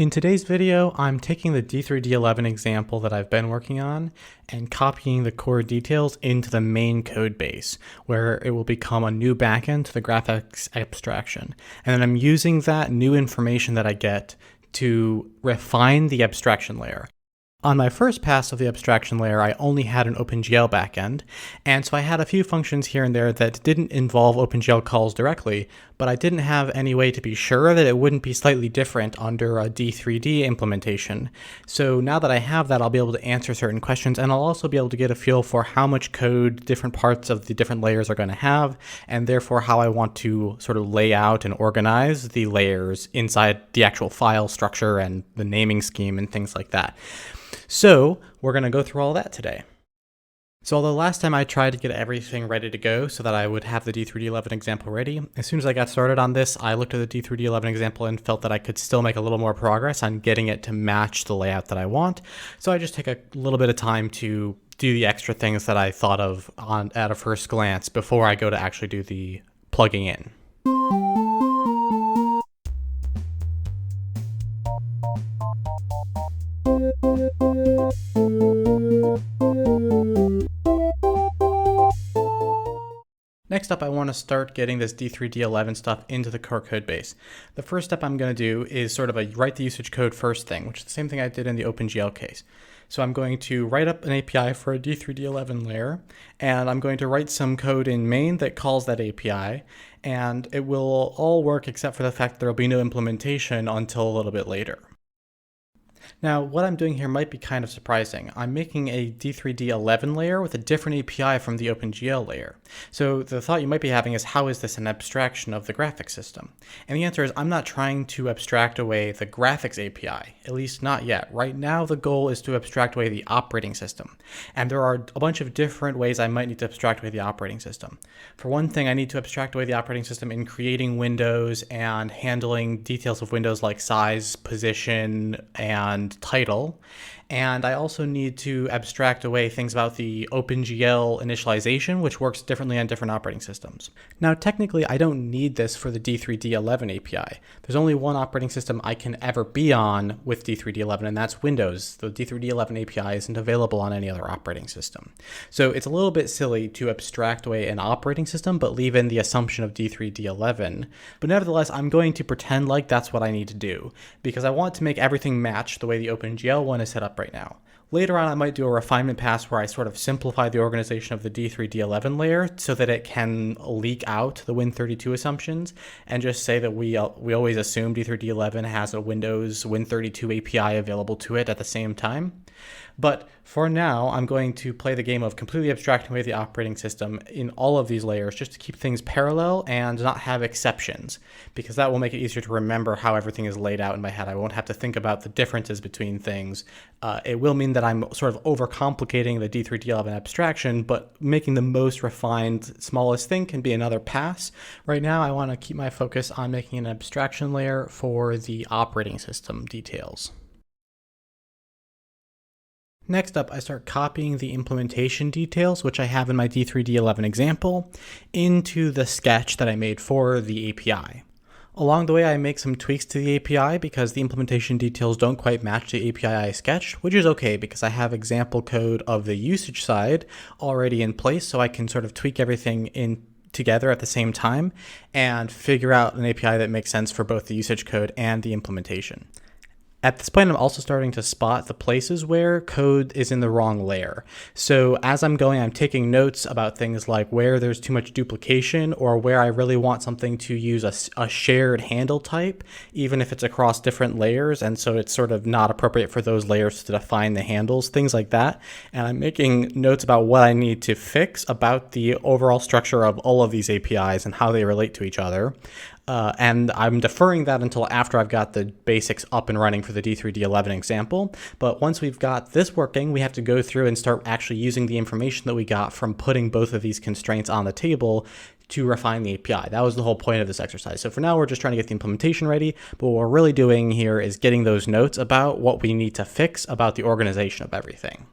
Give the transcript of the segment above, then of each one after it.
In today's video, I'm taking the D3D11 example that I've been working on and copying the core details into the main code base, where it will become a new backend to the graphics abstraction. And then I'm using that new information that I get to refine the abstraction layer. On my first pass of the abstraction layer, I only had an OpenGL backend, and so I had a few functions here and there that didn't involve OpenGL calls directly, but I didn't have any way to be sure that it wouldn't be slightly different under a D3D implementation. So now that I have that, I'll be able to answer certain questions, and I'll also be able to get a feel for how much code different parts of the different layers are going to have, and therefore how I want to sort of lay out and organize the layers inside the actual file structure and the naming scheme and things like that. So we're going to go through all that today. So although last time I tried to get everything ready to go so that I would have the D3D11 example ready, as soon as I got started on this, I looked at the D3D11 example and felt that I could still make a little more progress on getting it to match the layout that I want. So I just take a little bit of time to do the extra things that I thought of at a first glance before I go to actually do the plugging in. Next up, I want to start getting this D3D11 stuff into the core code base. The first step I'm going to do is sort of a write the usage code first thing, which is the same thing I did in the OpenGL case. So I'm going to write up an API for a D3D11 layer, and I'm going to write some code in main that calls that API, and it will all work except for the fact that there will be no implementation until a little bit later. Now, what I'm doing here might be kind of surprising. I'm making a D3D11 layer with a different API from the OpenGL layer. So the thought you might be having is, how is this an abstraction of the graphics system? And the answer is, I'm not trying to abstract away the graphics API, at least not yet. Right now, the goal is to abstract away the operating system. And there are a bunch of different ways I might need to abstract away the operating system. For one thing, I need to abstract away the operating system in creating windows and handling details of windows like size, position, and title. And I also need to abstract away things about the OpenGL initialization, which works differently on different operating systems. Now, technically, I don't need this for the D3D11 API. There's only one operating system I can ever be on with D3D11, and that's Windows. The D3D11 API isn't available on any other operating system. So it's a little bit silly to abstract away an operating system, but leave in the assumption of D3D11. But nevertheless, I'm going to pretend like that's what I need to do, because I want to make everything match the way the OpenGL one is set up right now. Later on, I might do a refinement pass where I sort of simplify the organization of the D3D11 layer so that it can leak out the Win32 assumptions and just say that we always assume D3D11 has a Windows Win32 API available to it at the same time. But for now, I'm going to play the game of completely abstracting away the operating system in all of these layers just to keep things parallel and not have exceptions, because that will make it easier to remember how everything is laid out in my head. I won't have to think about the differences between things. It will mean that I'm sort of overcomplicating the D3D11 abstraction, but making the most refined, smallest thing can be another pass. Right now, I want to keep my focus on making an abstraction layer for the operating system details. Next up, I start copying the implementation details, which I have in my D3D11 example, into the sketch that I made for the API. Along the way, I make some tweaks to the API because the implementation details don't quite match the API I sketched, which is okay because I have example code of the usage side already in place, so I can sort of tweak everything in together at the same time and figure out an API that makes sense for both the usage code and the implementation. At this point, I'm also starting to spot the places where code is in the wrong layer. So as I'm going, I'm taking notes about things like where there's too much duplication or where I really want something to use a shared handle type, even if it's across different layers. And so it's sort of not appropriate for those layers to define the handles, things like that. And I'm making notes about what I need to fix about the overall structure of all of these APIs and how they relate to each other. And I'm deferring that until after I've got the basics up and running for the D3D11 example. But once we've got this working, we have to go through and start actually using the information that we got from putting both of these constraints on the table to refine the API. That was the whole point of this exercise. So for now, we're just trying to get the implementation ready. But what we're really doing here is getting those notes about what we need to fix about the organization of everything.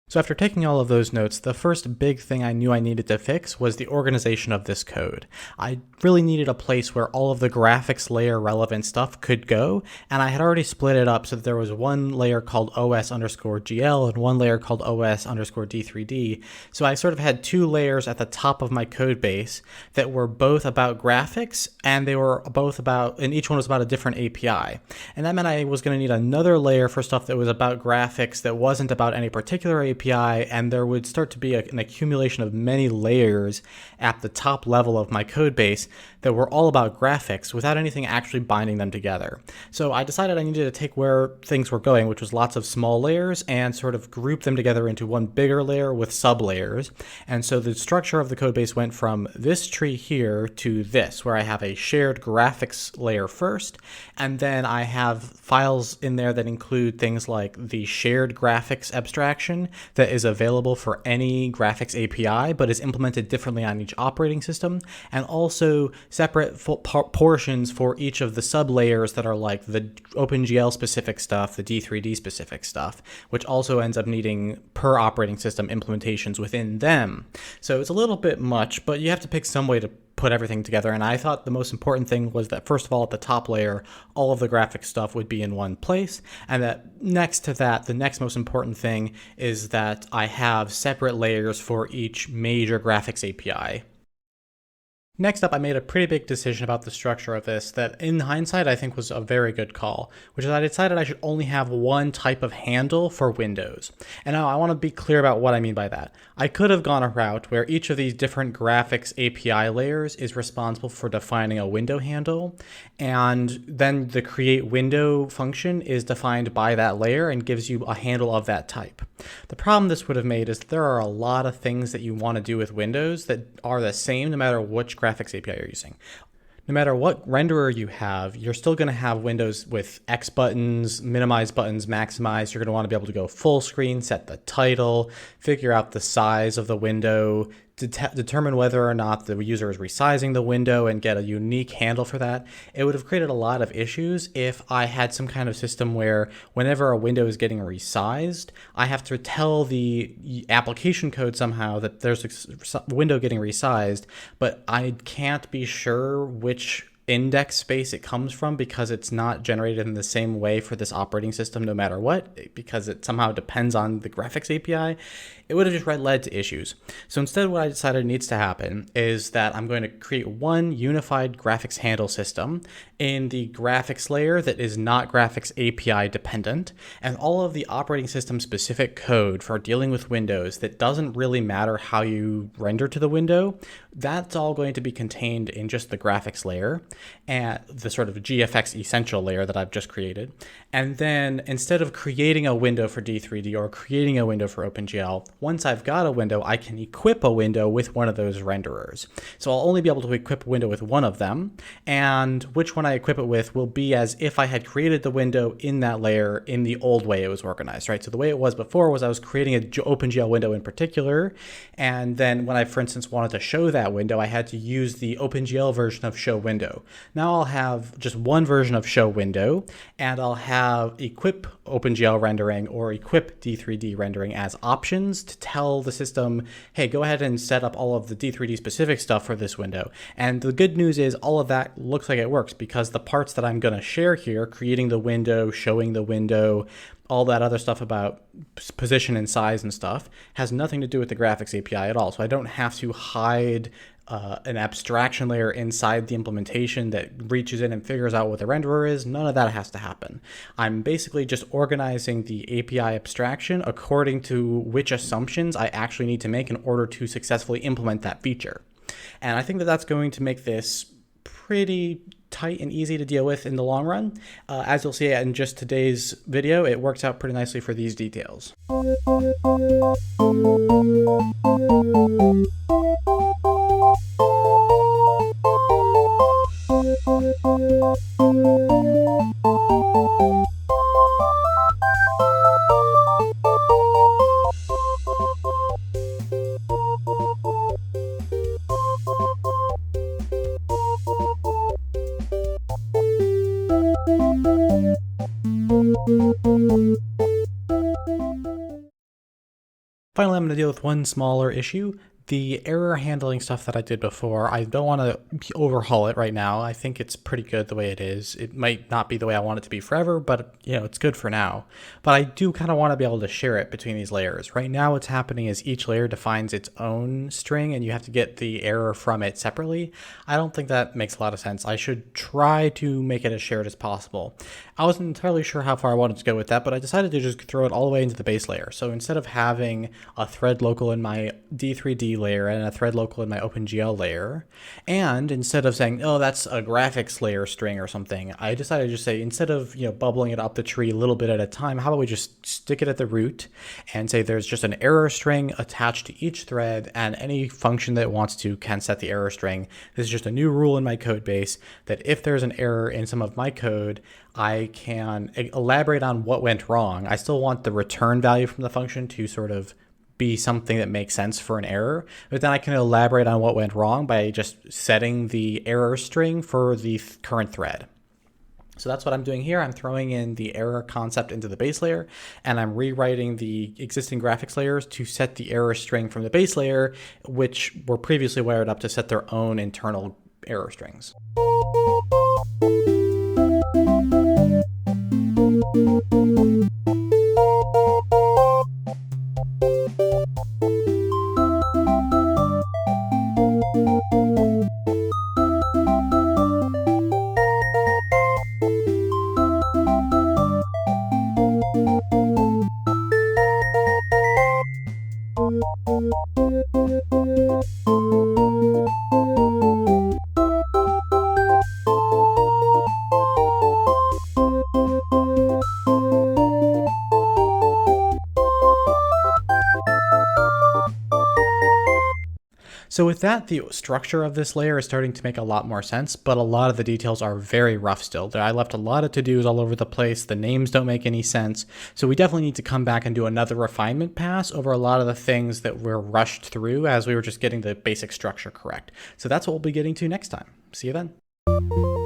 So after taking all of those notes, the first big thing I knew I needed to fix was the organization of this code. I really needed a place where all of the graphics layer relevant stuff could go, and I had already split it up so that there was one layer called OS_GL and one layer called OS_D3D. So I sort of had two layers at the top of my code base that were both about graphics, and they were both about, and each one was about a different API. And that meant I was going to need another layer for stuff that was about graphics that wasn't about any particular API, and there would start to be an accumulation of many layers at the top level of my code base that were all about graphics without anything actually binding them together. So I decided I needed to take where things were going, which was lots of small layers, and sort of group them together into one bigger layer with sub-layers. And so the structure of the code base went from this tree here to this, where I have a shared graphics layer first, and then I have files in there that include things like the shared graphics abstraction that is available for any graphics API, but is implemented differently on each operating system, and also separate portions for each of the sub-layers that are like the OpenGL specific stuff, the D3D specific stuff, which also ends up needing per operating system implementations within them. So it's a little bit much, but you have to pick some way to put everything together, and I thought the most important thing was that first of all, at the top layer, all of the graphics stuff would be in one place, and that next to that, the next most important thing is that I have separate layers for each major graphics API. Next up, I made a pretty big decision about the structure of this that in hindsight I think was a very good call, which is I decided I should only have one type of handle for Windows. And now I want to be clear about what I mean by that. I could have gone a route where each of these different graphics API layers is responsible for defining a window handle, and then the create window function is defined by that layer and gives you a handle of that type. The problem this would have made is there are a lot of things that you want to do with Windows that are the same no matter which graphics API you're using. No matter what renderer you have, you're still going to have windows with X buttons, minimize buttons, maximize. You're going to want to be able to go full screen, set the title, figure out the size of the window, determine whether or not the user is resizing the window and get a unique handle for that. It would have created a lot of issues if I had some kind of system where whenever a window is getting resized, I have to tell the application code somehow that there's a window getting resized, but I can't be sure which index space it comes from because it's not generated in the same way for this operating system no matter what, because it somehow depends on the graphics API. It would have just led to issues. So instead what I decided needs to happen is that I'm going to create one unified graphics handle system in the graphics layer that is not graphics API dependent, and all of the operating system specific code for dealing with Windows that doesn't really matter how you render to the window, that's all going to be contained in just the graphics layer and the sort of GFX essential layer that I've just created. And then instead of creating a window for D3D or creating a window for OpenGL, once I've got a window, I can equip a window with one of those renderers. So I'll only be able to equip a window with one of them, and which one I equip it with will be as if I had created the window in that layer in the old way it was organized, right? So the way it was before was I was creating an OpenGL window in particular, and then when I, for instance, wanted to show that window, I had to use the OpenGL version of show window. Now I'll have just one version of show window, and I'll have equip OpenGL rendering or equip D3D rendering as options to tell the system, hey, go ahead and set up all of the D3D specific stuff for this window. And the good news is all of that looks like it works because the parts that I'm going to share here, creating the window, showing the window, all that other stuff about position and size and stuff, has nothing to do with the graphics API at all. So I don't have to hide an abstraction layer inside the implementation that reaches in and figures out what the renderer is. None of that has to happen. I'm basically just organizing the API abstraction according to which assumptions I actually need to make in order to successfully implement that feature. And I think that that's going to make this pretty tight and easy to deal with in the long run. As you'll see in just today's video, it works out pretty nicely for these details. Finally, I'm going to deal with one smaller issue. The error handling stuff that I did before, I don't want to overhaul it right now. I think it's pretty good the way it is. It might not be the way I want it to be forever, but it's good for now. But I do kind of want to be able to share it between these layers. Right now what's happening is each layer defines its own string and you have to get the error from it separately. I don't think that makes a lot of sense. I should try to make it as shared as possible. I wasn't entirely sure how far I wanted to go with that, but I decided to just throw it all the way into the base layer. So instead of having a thread local in my D3D layer and a thread local in my OpenGL layer, and instead of saying, oh, that's a graphics layer string or something, I decided to just say, instead of bubbling it up the tree a little bit at a time, how about we just stick it at the root and say there's just an error string attached to each thread, and any function that wants to can set the error string. This is just a new rule in my code base that if there's an error in some of my code, I can elaborate on what went wrong. I still want the return value from the function to sort of be something that makes sense for an error, but then I can elaborate on what went wrong by just setting the error string for the current thread. So that's what I'm doing here. I'm throwing in the error concept into the base layer, and I'm rewriting the existing graphics layers to set the error string from the base layer, which were previously wired up to set their own internal error strings. So with that, the structure of this layer is starting to make a lot more sense, but a lot of the details are very rough still. I left a lot of to-dos all over the place. The names don't make any sense. So we definitely need to come back and do another refinement pass over a lot of the things that were rushed through as we were just getting the basic structure correct. So that's what we'll be getting to next time. See you then.